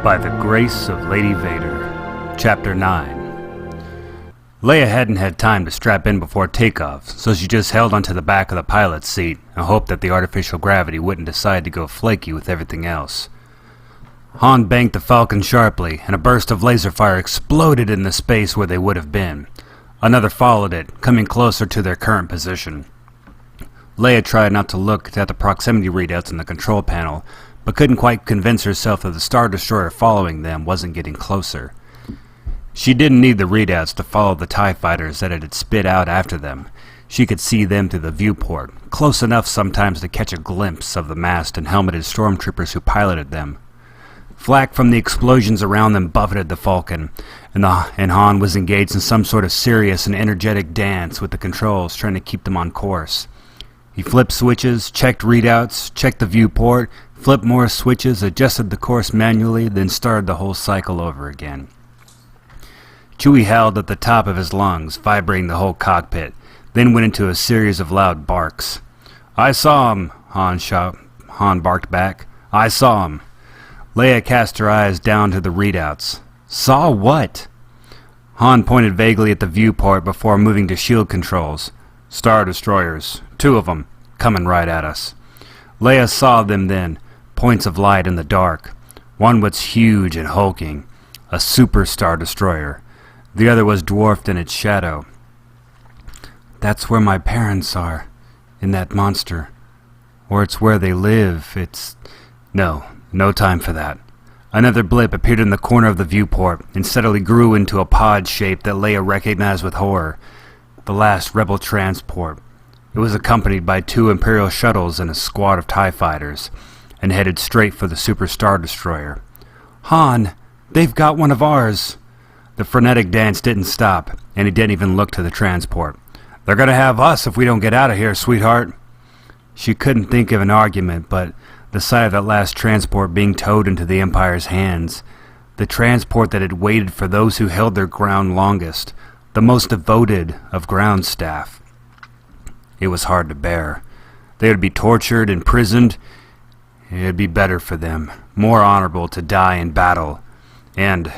By the Grace of Lady Vader, Chapter 9. Leia hadn't had time to strap in before takeoff, so she just held onto the back of the pilot's seat and hoped that the artificial gravity wouldn't decide to go flaky with everything else. Han banked the Falcon sharply, and a burst of laser fire exploded in the space where they would have been. Another followed it, coming closer to their current position. Leia tried not to look at the proximity readouts in the control panel, but couldn't quite convince herself that the Star Destroyer following them wasn't getting closer. She didn't need the readouts to follow the TIE fighters that it had spit out after them. She could see them through the viewport, close enough sometimes to catch a glimpse of the masked and helmeted stormtroopers who piloted them. Flak from the explosions around them buffeted the Falcon, and Han was engaged in some sort of serious and energetic dance with the controls, trying to keep them on course. He flipped switches, checked readouts, checked the viewport, flipped more switches, adjusted the course manually, then started the whole cycle over again. Chewie howled at the top of his lungs, vibrating the whole cockpit, then went into a series of loud barks. "I saw him," Han barked back. "I saw him." Leia cast her eyes down to the readouts. "Saw what?" Han pointed vaguely at the viewport before moving to shield controls. "Star Destroyers. 2 of them, coming right at us." Leia saw them then, points of light in the dark. One was huge and hulking, a super Star Destroyer. The other was dwarfed in its shadow. "That's where my parents are, in that monster. Or it's where they live. No time for that." Another blip appeared in the corner of the viewport and steadily grew into a pod shape that Leia recognized with horror. The last Rebel transport. It was accompanied by 2 Imperial shuttles and a squad of TIE fighters, and headed straight for the Super Star Destroyer. "Han, they've got one of ours!" The frenetic dance didn't stop, and he didn't even look to the transport. "They're gonna have us if we don't get out of here, sweetheart." She couldn't think of an argument, but the sight of that last transport being towed into the Empire's hands, the transport that had waited for those who held their ground longest, the most devoted of ground staff. It was hard to bear. They would be tortured, imprisoned. It'd be better for them, more honorable to die in battle, and,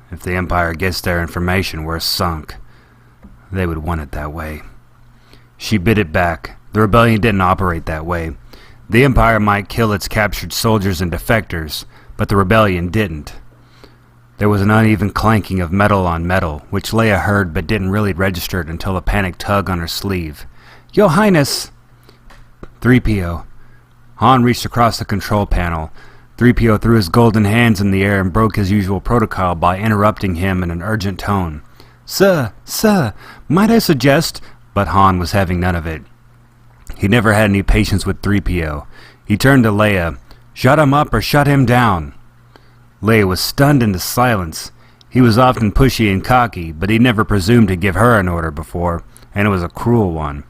if the Empire gets their information, we're sunk. They would want it that way. She bit it back. The rebellion didn't operate that way. The Empire might kill its captured soldiers and defectors, but the rebellion didn't. There was an uneven clanking of metal on metal, which Leia heard but didn't really register it until a panicked tug on her sleeve. "Your Highness!" 3PO. Han reached across the control panel. 3PO threw his golden hands in the air and broke his usual protocol by interrupting him in an urgent tone. Sir, might I suggest—" But Han was having none of it. He never had any patience with 3PO. He turned to Leia. "Shut him up or shut him down." Leia was stunned into silence. He was often pushy and cocky, but he never presumed to give her an order before, and it was a cruel one.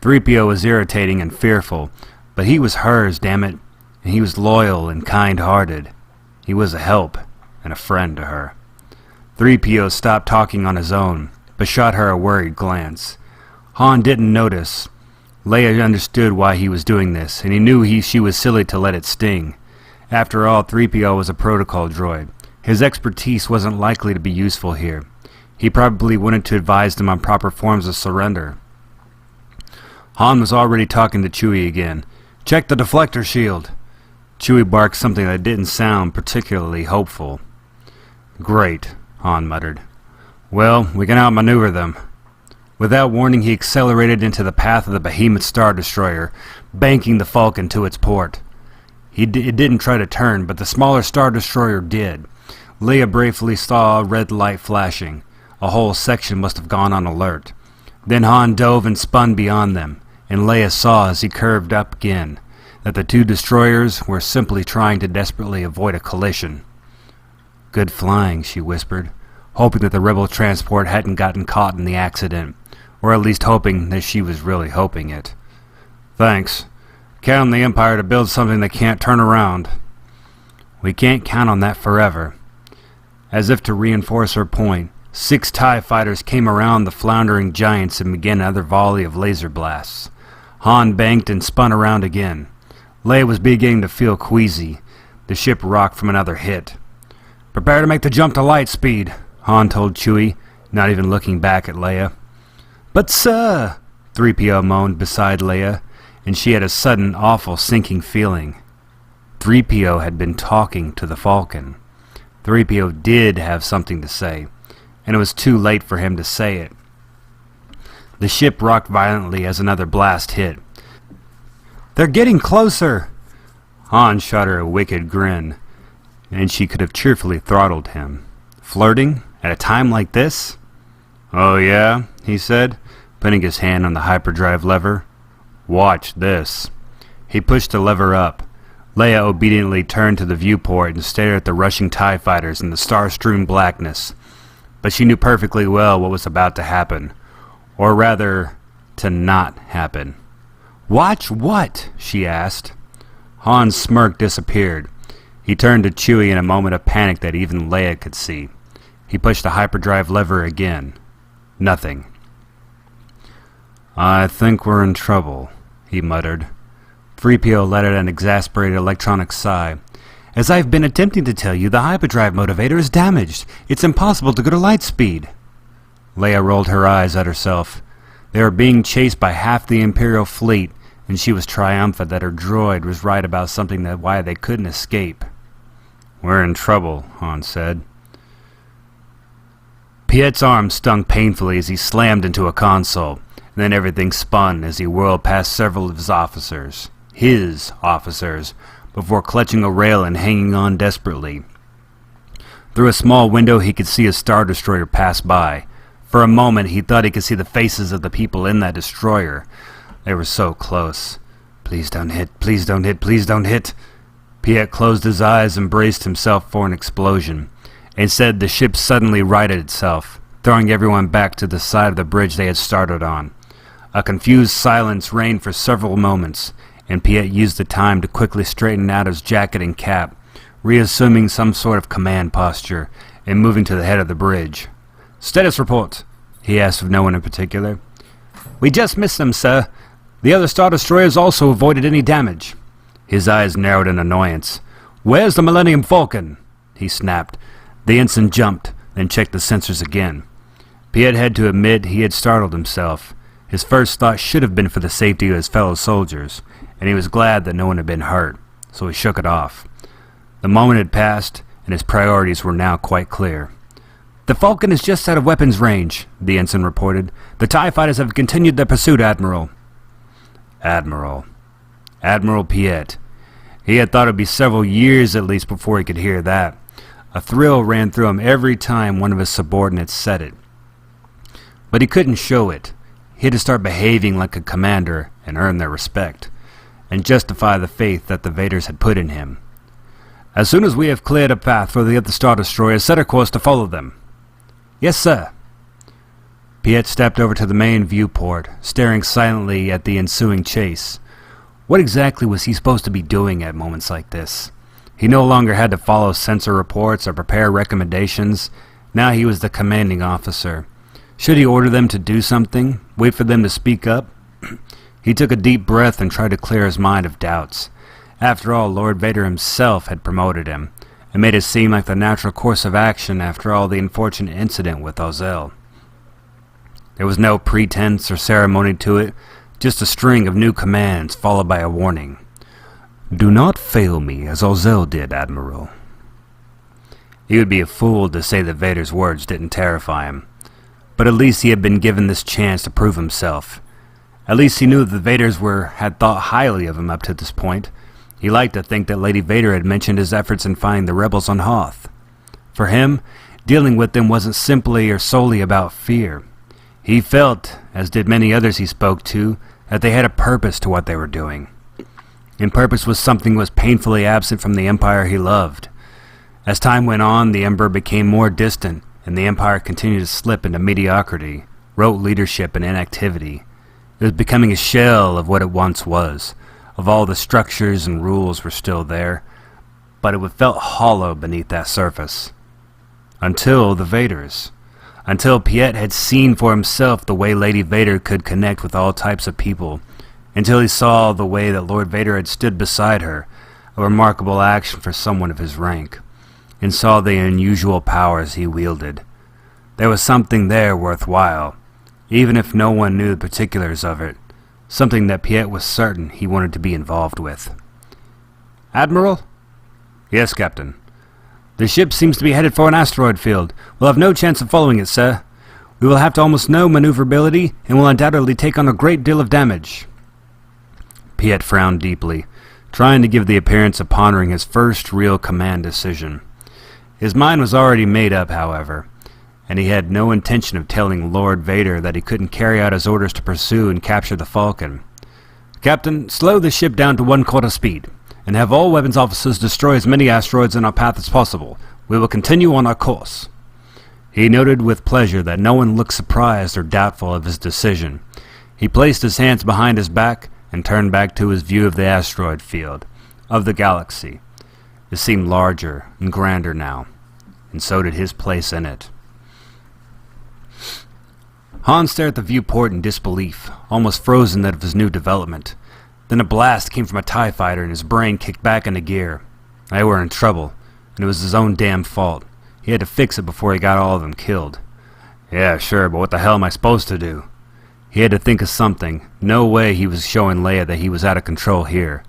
3PO was irritating and fearful, but he was hers, damn it, and he was loyal and kind-hearted. He was a help and a friend to her. 3PO stopped talking on his own, but shot her a worried glance. Han didn't notice. Leia understood why he was doing this, and he knew she was silly to let it sting. After all, 3PO was a protocol droid. His expertise wasn't likely to be useful here. He probably wanted to advise them on proper forms of surrender. Han was already talking to Chewie again. "Check the deflector shield." Chewie barked something that didn't sound particularly hopeful. "Great," Han muttered. "Well, we can outmaneuver them." Without warning, he accelerated into the path of the behemoth Star Destroyer, banking the Falcon to its port. It didn't try to turn, but the smaller Star Destroyer did. Leia bravely saw a red light flashing. A whole section must have gone on alert. Then Han dove and spun beyond them, and Leia saw as he curved up again that the 2 destroyers were simply trying to desperately avoid a collision. "Good flying," she whispered, hoping that the rebel transport hadn't gotten caught in the accident, or at least hoping that she was really hoping it. "Thanks. Count on the Empire to build something that can't turn around." "We can't count on that forever." As if to reinforce her point, 6 TIE fighters came around the floundering giants and began another volley of laser blasts. Han banked and spun around again. Leia was beginning to feel queasy. The ship rocked from another hit. Prepare to make the jump to light speed, Han told Chewie, not even looking back at Leia. But sir, 3PO moaned beside Leia, and she had a sudden, awful, sinking feeling. 3PO had been talking to the Falcon. 3PO did have something to say, and it was too late for him to say it. The ship rocked violently as another blast hit. They're getting closer! Han shot her a wicked grin, and she could have cheerfully throttled him. Flirting? At a time like this? Oh yeah, he said, putting his hand on the hyperdrive lever. Watch this. He pushed the lever up. Leia obediently turned to the viewport and stared at the rushing TIE fighters in the star-strewn blackness. But she knew perfectly well what was about to happen. Or rather, to not happen. Watch what? She asked. Han's smirk disappeared. He turned to Chewie in a moment of panic that even Leia could see. He pushed the hyperdrive lever again. Nothing. I think we're in trouble, he muttered. 3PO let out an exasperated electronic sigh. As I've been attempting to tell you, the hyperdrive motivator is damaged. It's impossible to go to light speed. Leia rolled her eyes at herself. They were being chased by half the Imperial fleet, and she was triumphant that her droid was right about something that why they couldn't escape. We're in trouble, Han said. Piet's arm stung painfully as he slammed into a console, and then everything spun as he whirled past several of his officers, before clutching a rail and hanging on desperately. Through a small window he could see a Star Destroyer pass by. For a moment he thought he could see the faces of the people in that destroyer. They were so close. Please don't hit, please don't hit, please don't hit. Piet closed his eyes and braced himself for an explosion. Instead, the ship suddenly righted itself, throwing everyone back to the side of the bridge they had started on. A confused silence reigned for several moments, and Piet used the time to quickly straighten out his jacket and cap, reassuming some sort of command posture, and moving to the head of the bridge. Status report, he asked of no one in particular. We just missed them, sir. The other Star Destroyers also avoided any damage. His eyes narrowed in annoyance. Where's the Millennium Falcon? He snapped. The ensign jumped, then checked the sensors again. Piet had to admit he had startled himself. His first thought should have been for the safety of his fellow soldiers, and he was glad that no one had been hurt, so he shook it off. The moment had passed, and his priorities were now quite clear. The Falcon is just out of weapons range, the ensign reported. The TIE fighters have continued their pursuit, Admiral. Admiral Piet. He had thought it would be several years at least before he could hear that. A thrill ran through him every time one of his subordinates said it. But he couldn't show it. He had to start behaving like a commander and earn their respect, and justify the faith that the Vaders had put in him. As soon as we have cleared a path for the other Star Destroyers, set a course to follow them. Yes, sir. Piet stepped over to the main viewport, staring silently at the ensuing chase. What exactly was he supposed to be doing at moments like this? He no longer had to follow sensor reports or prepare recommendations. Now he was the commanding officer. Should he order them to do something? Wait for them to speak up? He took a deep breath and tried to clear his mind of doubts. After all, Lord Vader himself had promoted him, and made it seem like the natural course of action after all the unfortunate incident with Ozell. There was no pretense or ceremony to it, just a string of new commands followed by a warning. Do not fail me as Ozell did, Admiral. He would be a fool to say that Vader's words didn't terrify him. But at least he had been given this chance to prove himself. At least he knew that the Vaders had thought highly of him up to this point. He liked to think that Lady Vader had mentioned his efforts in finding the rebels on Hoth. For him, dealing with them wasn't simply or solely about fear. He felt, as did many others he spoke to, that they had a purpose to what they were doing. And purpose was something that was painfully absent from the Empire he loved. As time went on, the Emperor became more distant, and the Empire continued to slip into mediocrity, rote leadership, and inactivity. It was becoming a shell of what it once was. Of all the structures and rules were still there, but it felt hollow beneath that surface. Until the Vaders. Until Piet had seen for himself the way Lady Vader could connect with all types of people. Until he saw the way that Lord Vader had stood beside her, a remarkable action for someone of his rank. and saw the unusual powers he wielded. There was something there worthwhile, even if no one knew the particulars of it, something that Piet was certain he wanted to be involved with. Admiral? Yes, Captain. The ship seems to be headed for an asteroid field. We'll have no chance of following it, sir. We will have to almost no maneuverability, and will undoubtedly take on a great deal of damage. Piet frowned deeply, trying to give the appearance of pondering his first real command decision. His mind was already made up, however, and he had no intention of telling Lord Vader that he couldn't carry out his orders to pursue and capture the Falcon. Captain, slow the ship down to 1/4 speed, and have all weapons officers destroy as many asteroids in our path as possible. We will continue on our course. He noted with pleasure that no one looked surprised or doubtful of his decision. He placed his hands behind his back and turned back to his view of the asteroid field, of the galaxy. It seemed larger and grander now, and so did his place in it. Han stared at the viewport in disbelief, almost frozen out of his new development. Then a blast came from a TIE fighter and his brain kicked back into gear. They were in trouble, and it was his own damn fault. He had to fix it before he got all of them killed. Yeah, sure, but what the hell am I supposed to do? He had to think of something. No way he was showing Leia that he was out of control here.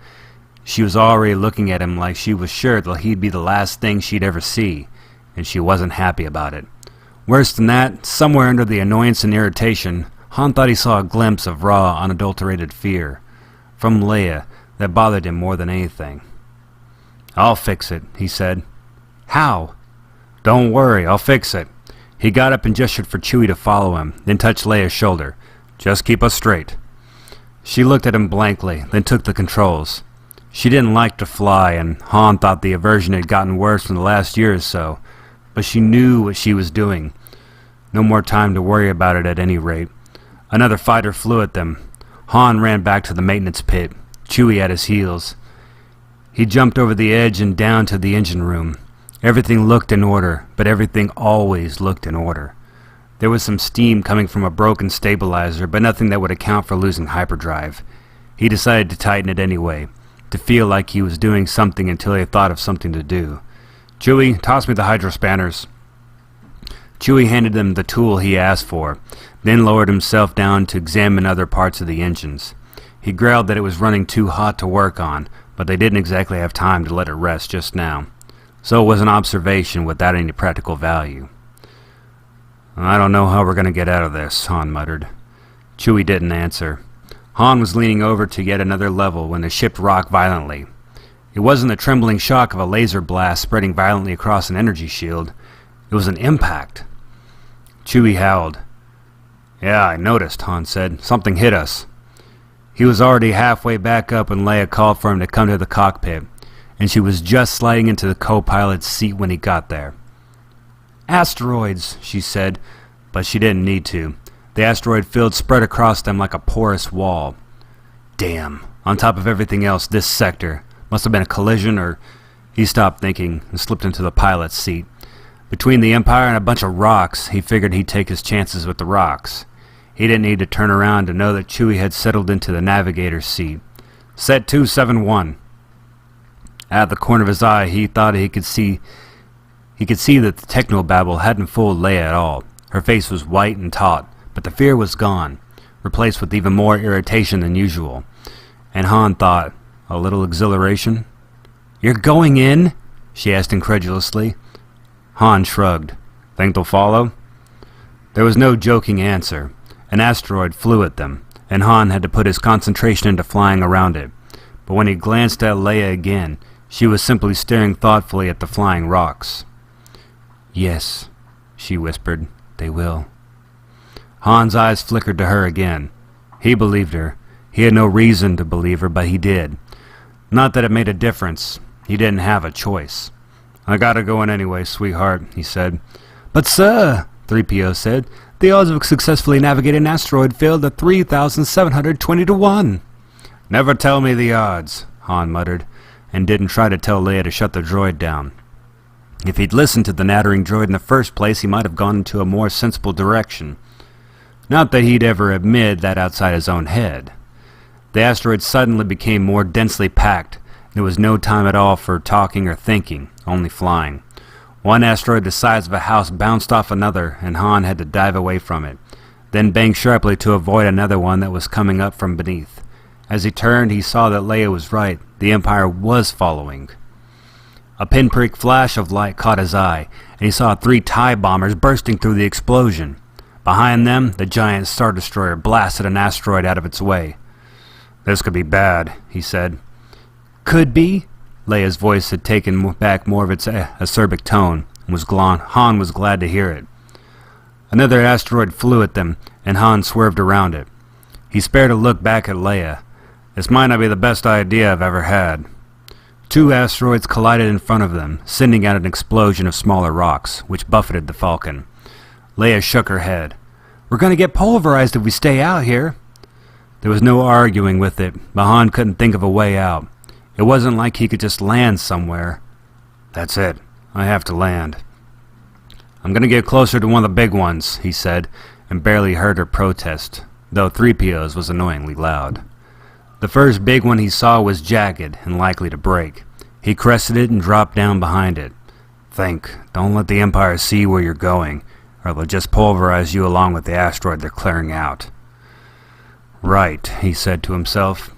She was already looking at him like she was sure that he'd be the last thing she'd ever see, and she wasn't happy about it. Worse than that, somewhere under the annoyance and irritation, Han thought he saw a glimpse of raw, unadulterated fear. From Leia, that bothered him more than anything. "I'll fix it," he said. "How?" "Don't worry, I'll fix it." He got up and gestured for Chewie to follow him, then touched Leia's shoulder. "Just keep us straight." She looked at him blankly, then took the controls. She didn't like to fly, and Han thought the aversion had gotten worse in the last year or so, but she knew what she was doing. No more time to worry about it at any rate. Another fighter flew at them. Han ran back to the maintenance pit, Chewie at his heels. He jumped over the edge and down to the engine room. Everything looked in order, but everything always looked in order. There was some steam coming from a broken stabilizer, but nothing that would account for losing hyperdrive. He decided to tighten it anyway, to feel like he was doing something until he thought of something to do. "Chewie, toss me the hydrospanners." Chewie handed him the tool he asked for, then lowered himself down to examine other parts of the engines. He growled that it was running too hot to work on, but they didn't exactly have time to let it rest just now. So it was an observation without any practical value. "I don't know how we're going to get out of this," Han muttered. Chewie didn't answer. Han was leaning over to yet another level when the ship rocked violently. It wasn't the trembling shock of a laser blast spreading violently across an energy shield. It was an impact. Chewie howled. "Yeah, I noticed," Han said. "Something hit us." He was already halfway back up when Leia called for him to come to the cockpit, and she was just sliding into the co-pilot's seat when he got there. "Asteroids," she said, but she didn't need to. The asteroid field spread across them like a porous wall. Damn, on top of everything else, this sector. Must have been a collision, or... He stopped thinking and slipped into the pilot's seat. Between the Empire and a bunch of rocks, he figured he'd take his chances with the rocks. He didn't need to turn around to know that Chewie had settled into the navigator's seat. "Set 271. Out of the corner of his eye, he thought he could see that the technobabble hadn't fooled Leia at all. Her face was white and taut, but the fear was gone, replaced with even more irritation than usual. And Han thought, a little exhilaration? "You're going in?" she asked incredulously. Han shrugged. "Think they'll follow?" There was no joking answer. An asteroid flew at them, and Han had to put his concentration into flying around it. But when he glanced at Leia again, she was simply staring thoughtfully at the flying rocks. "Yes," she whispered, "they will." Han's eyes flickered to her again. He believed her. He had no reason to believe her, but he did. Not that it made a difference. He didn't have a choice. "I gotta go in anyway, sweetheart," he said. "But sir," 3PO said, "the odds of successfully navigating an asteroid field are 3,720 to 1. "Never tell me the odds," Han muttered, and didn't try to tell Leia to shut the droid down. If he'd listened to the nattering droid in the first place, he might have gone into a more sensible direction. Not that he'd ever admit that outside his own head. The asteroid suddenly became more densely packed. There was no time at all for talking or thinking, only flying. One asteroid the size of a house bounced off another, and Han had to dive away from it, then bang sharply to avoid another one that was coming up from beneath. As he turned, he saw that Leia was right. The Empire was following. A pinprick flash of light caught his eye, and he saw 3 TIE bombers bursting through the explosion. Behind them, the giant Star Destroyer blasted an asteroid out of its way. "This could be bad," he said. "Could be?" Leia's voice had taken back more of its acerbic tone, and Han was glad to hear it. Another asteroid flew at them, and Han swerved around it. He spared a look back at Leia. "This might not be the best idea I've ever had." 2 asteroids collided in front of them, sending out an explosion of smaller rocks, which buffeted the Falcon. Leia shook her head. "We're going to get pulverized if we stay out here." There was no arguing with it, but Han couldn't think of a way out. It wasn't like he could just land somewhere. "That's it. I have to land." "I'm going to get closer to one of the big ones," he said, and barely heard her protest, though 3PO's was annoyingly loud. The first big one he saw was jagged and likely to break. He crested it and dropped down behind it. "Think. Don't let the Empire see where you're going, or they'll just pulverize you along with the asteroid they're clearing out." "Right," he said to himself.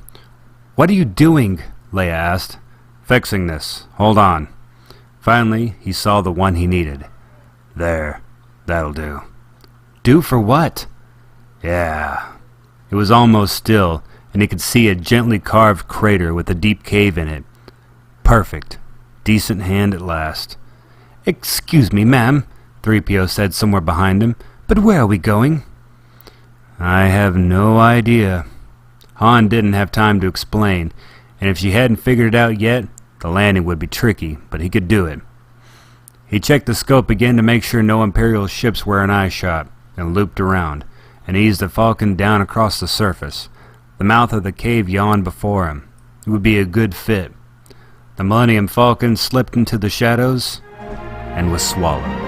"What are you doing?" Leia asked. "Fixing this. Hold on." Finally, he saw the one he needed. "There. That'll do." "Do for what?" "Yeah." It was almost still, and he could see a gently carved crater with a deep cave in it. Perfect. Decent hand at last. "Excuse me, ma'am," 3PO said somewhere behind him, "but where are we going?" "I have no idea." Han didn't have time to explain, and if she hadn't figured it out yet, the landing would be tricky, but he could do it. He checked the scope again to make sure no Imperial ships were in eyeshot, and looped around, and eased the Falcon down across the surface. The mouth of the cave yawned before him. It would be a good fit. The Millennium Falcon slipped into the shadows and was swallowed.